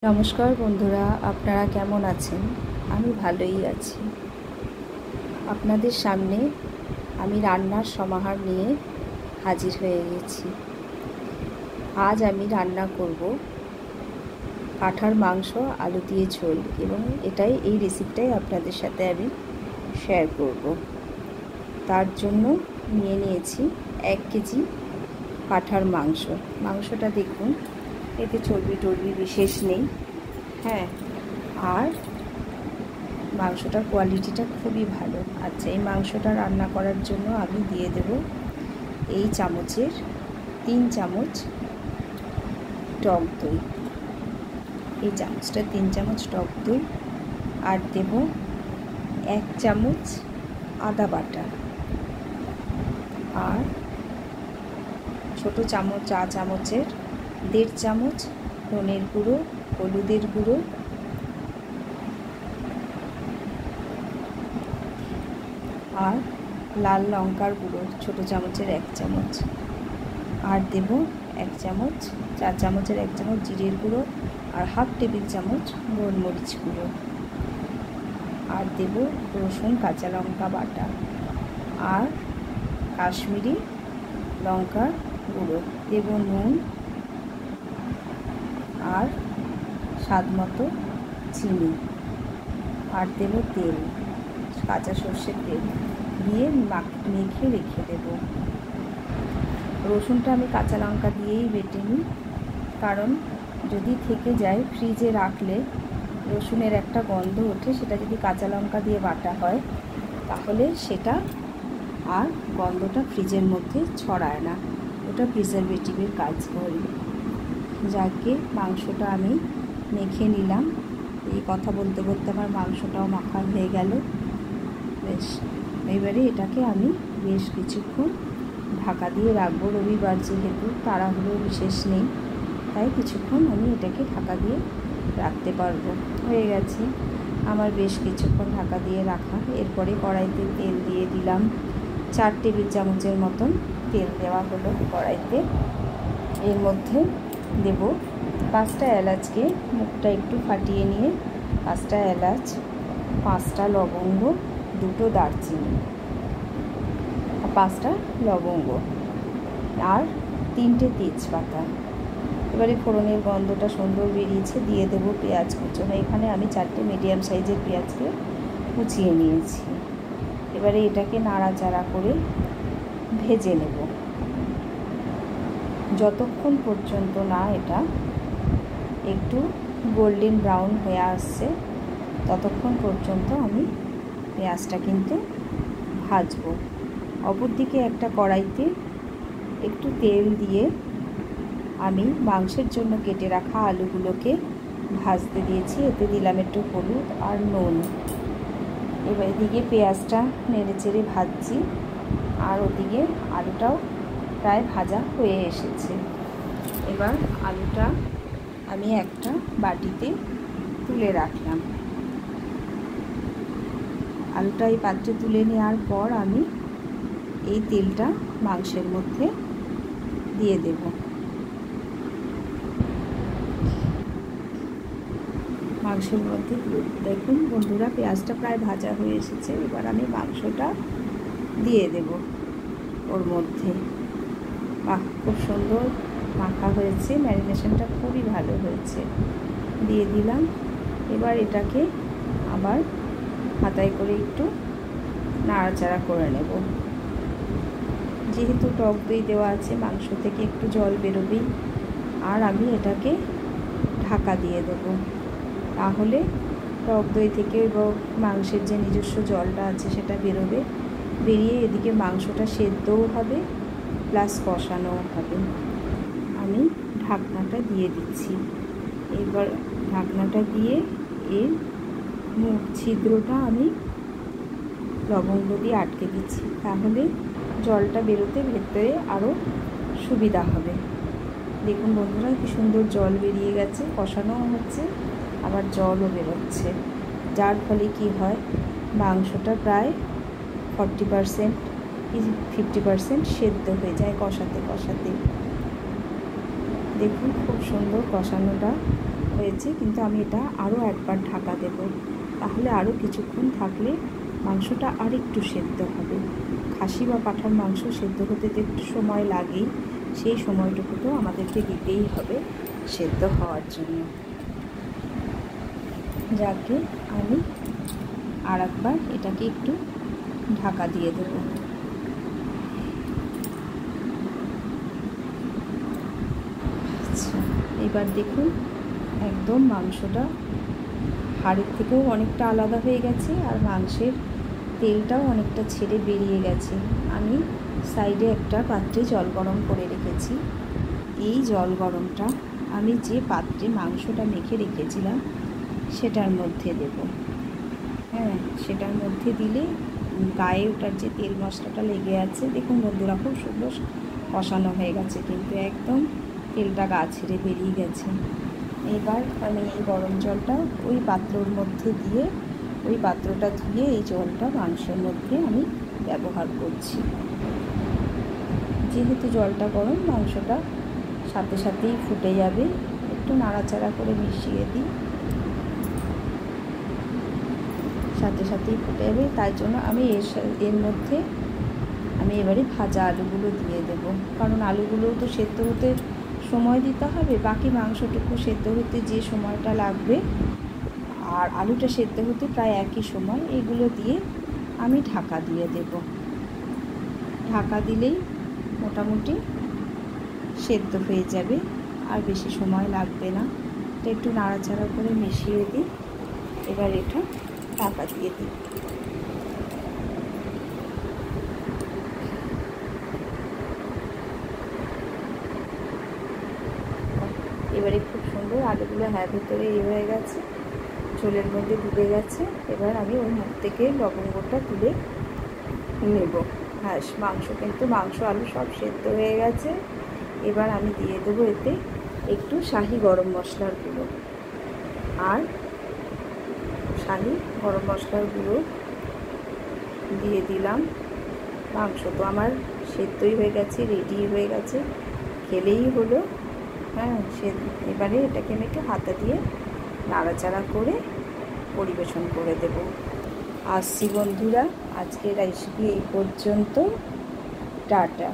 নমস্কার বন্ধুরা, আপনারা কেমন আছেন? আমি ভালোই আছি। আপনাদের সামনে আমি রান্নার সমাহার নিয়ে হাজির হয়ে গেছি। আজ আমি রান্না করব পাঁঠার মাংস আলু দিয়ে ঝোল, এবং এই রেসিপিটাই আপনাদের সাথে আমি শেয়ার করব। তার জন্য নিয়ে নিয়েছি 1 কেজি পাঁঠার মাংস। মাংসটা দেখুন, এতে চর্বি টর্বি বিশেষ নেই। হ্যাঁ, আর মাংসটার কোয়ালিটিটা খুবই ভালো। আচ্ছা, এই মাংসটা রান্না করার জন্য আমি দিয়ে দেব এই চামচের 3 চামচ টক দই। এই চামচটা 3 চামচ টক দই, আর দেব 1 চামচ আদা বাটা, আর ছোটো চামচ চা চামচের 1.5 চামচ ধনের গুঁড়ো, হলুদের গুঁড়ো, আর লাল লঙ্কার গুঁড়ো ছোটো চামচের 1 চামচ, আর দেব 1 চামচ চা চামচের 1 চামচ জিরের গুঁড়ো, আর হাফ টেবিল চামচ গোলমরিচ গুঁড়ো, আর দেব রসুন কাঁচা লঙ্কা বাটা, আর কাশ্মীরি লঙ্কার গুঁড়ো, দেব নুন, আর স্বাদ মতো চিনি, আর দেব তেল, কাঁচা সর্ষের তেল দিয়ে মেখে রেখে দেব। রসুনটা আমি কাঁচা লঙ্কা দিয়েই বেটে নিই, কারণ যদি থেকে যায় ফ্রিজে রাখলে রসুনের একটা গন্ধ ওঠে। সেটা যদি কাঁচা লঙ্কা দিয়ে বাটা হয় তাহলে সেটা আর গন্ধটা ফ্রিজের মধ্যে ছড়ায় না, ওটা প্রিজারভেটিভের কাজ করে। যাকে মাংসটা আমি মেখে নিলাম। এই কথা বলতে বলতে আমার মাংসটাও মাখা হয়ে গেল। বেশ, এবারে এটাকে আমি বেশ কিছুক্ষণ ঢাকা দিয়ে রাখবো। রবিবার যেহেতু তাড়াহুড়ো বিশেষ নেই, তাই কিছুক্ষণ আমি এটাকে ঢাকা দিয়ে রাখতে পারবো। হয়ে গেছে আমার বেশ কিছুক্ষণ ঢাকা দিয়ে রাখা। এরপরে কড়াইতে তেল দিয়ে দিলাম। 4 টেবিল চামচের মতন তেল দেওয়া হলো কড়াইতে। এর মধ্যে দেব 5টা এলাচকে মুখটা একটু ফাটিয়ে নিয়ে, 5টা এলাচ, 5টা লবঙ্গ, 2টো দারচিনি, 5টা লবঙ্গ, আর 3টে তেজপাতা। এবারে ফোড়নের গন্ধটা সুন্দর বেরিয়েছে, দিয়ে দেবো পেঁয়াজ কুচনো। এখানে আমি 4টে মিডিয়াম সাইজের পেঁয়াজকে কুচিয়ে নিয়েছি। এবারে এটাকে নাড়াচাড়া করে ভেজে নেব যতক্ষণ পর্যন্ত না এটা একটু গোল্ডেন ব্রাউন হয়ে আসছে, ততক্ষণ পর্যন্ত আমি পেঁয়াজটা কিন্তু ভাজবো। অপরদিকে একটা কড়াইতে একটু তেল দিয়ে আমি মাংসের জন্য কেটে রাখা আলুগুলোকে ভাজতে দিয়েছি। এতে দিলাম একটু হলুদ আর নুন। এবার এদিকে পেঁয়াজটা নেড়ে চেড়ে ভাজছি, আর ওদিকে আলুটাও প্রায় ভাজা হয়ে এসেছে। এবার আলুটা আমি একটা বাটিতে তুলে রাখলাম। আলুটা এই পাত্রে তুলে নেওয়ার পর আমি এই তেলটা মাংসের মধ্যে দিয়ে দেব। মাংসের মধ্যে দেখুন বন্ধুরা, পেঁয়াজটা প্রায় ভাজা হয়ে এসেছে। এবার আমি মাংসটা দিয়ে দেব ওর মধ্যে। খুব সুন্দর মাখা হয়েছে, ম্যারিনেশনটা খুবই ভালো হয়েছে। দিয়ে দিলাম। এবার এটাকে আবার হাতায় করে একটু নাড়াচাড়া করে নেব। যেহেতু টক দই দেওয়া আছে, মাংস থেকে একটু জল বেরোবেই, আর আমি এটাকে ঢাকা দিয়ে দেব। তাহলে টক দই থেকে মাংসের যে নিজস্ব জলটা আছে সেটা বেরোবে, বেরিয়ে এদিকে মাংসটা সেদ্ধও হবে প্লাস কষানোও হবে। আমি ঢাকনাটা দিয়ে দিচ্ছি। এবার ঢাকনাটা দিয়ে এর মুখ ছিদ্রটা আমি লবঙ্গ দিয়ে আটকে দিচ্ছি, তাহলে জলটা বেরোতে ভেতরে আরও সুবিধা হবে। দেখুন বন্ধুরা, কি সুন্দর জল বেরিয়ে গেছে, কষানোও হচ্ছে আবার জলও বেরোচ্ছে, যার ফলে কি হয়, মাংসটা প্রায় 40% কি 50% সেদ্ধ হয়ে যায় কষাতে কষাতে। দেখুন খুব সুন্দর কষানোটা হয়েছে, কিন্তু আমি এটা আরও একবার ঢাকা দেব, তাহলে আরও কিছুক্ষণ থাকলে মাংসটা আর একটু সেদ্ধ হবে। খাসি বা পাঁঠার মাংস সেদ্ধ হতে তো একটু সময় লাগেই, সেই সময়টুকু তো আমাদেরকে দিতেই হবে সেদ্ধ হওয়ার জন্য। যাকে আমি আর একবার এটাকে একটু ঢাকা দিয়ে দেব। আচ্ছা, এবার দেখুন একদম মাংসটা হাড়ের থেকেও অনেকটা আলাদা হয়ে গেছে, আর মাংসের তেলটাও অনেকটা ছেড়ে বেরিয়ে গেছে। আমি সাইডে একটা পাত্রে জল গরম করে রেখেছি। এই জল গরমটা আমি যে পাত্রে মাংসটা মেখে রেখেছিলাম সেটার মধ্যে দেব। হ্যাঁ, সেটার মধ্যে দিলে গায়ে ওটার যে তেল মশলাটা লেগে আছে, দেখুন বন্ধুরা খুব সুন্দর কষানো হয়ে গেছে, কিন্তু একদম তেলটা গা ছেড়ে বেরিয়ে গেছে। এবার আমি এই গরম জলটা ওই পাত্রর মধ্যে দিয়ে, ওই পাত্রটা ধুয়ে এই জলটা মাংসের মধ্যে আমি ব্যবহার করছি। যেহেতু জলটা গরম, মাংসটা সাথে সাথেই ফুটে যাবে। একটু নাড়াচাড়া করে মিশিয়ে দিই, সাথে সাথেই ফুটে যাবে। তাই জন্য আমি এর মধ্যে আমি এবারে ভাজা আলুগুলো দিয়ে দেব, কারণ আলুগুলোও তো সেদ্ধ হতে সময় দিতে হবে। বাকি মাংসটুকু সেদ্ধ হতে যে সময়টা লাগবে আর আলুটা সেদ্ধ হতে প্রায় একই সময়, এগুলো দিয়ে আমি ঢাকা দিয়ে দেব। ঢাকা দিলেই মোটামুটি সেদ্ধ হয়ে যাবে, আর বেশি সময় লাগবে না। এটা একটু নাড়াচাড়া করে মিশিয়ে দিই, এবার এটা ঢাকা দিয়ে দিই। এবারে খুব সুন্দর আলুগুলো ভেতরে হয়ে গেছে, ঝোলের মধ্যে ডুবে গেছে। এবার আমি ওই মুখ থেকে লবঙ্গটা তুলে নেব। হ্যাঁ, মাংস আলু সব সেদ্ধ হয়ে গেছে। এবার আমি দিয়ে দেবো এতে একটু শাহি গরম মশলার গুঁড়ো, আর শাহি গরম মশলার গুঁড়ো দিয়ে দিলাম। মাংস তো আমার সেদ্ধই হয়ে গেছে, রেডি হয়ে গেছে, খেলেই হলো। হ্যাঁ, এবারে এটাকে আমি একটু হাতা দিয়ে নাড়াচাড়া করে পরিবেশন করে দেব। আসছি বন্ধুরা, আজকের রেসিপি এই পর্যন্ত। টাটা।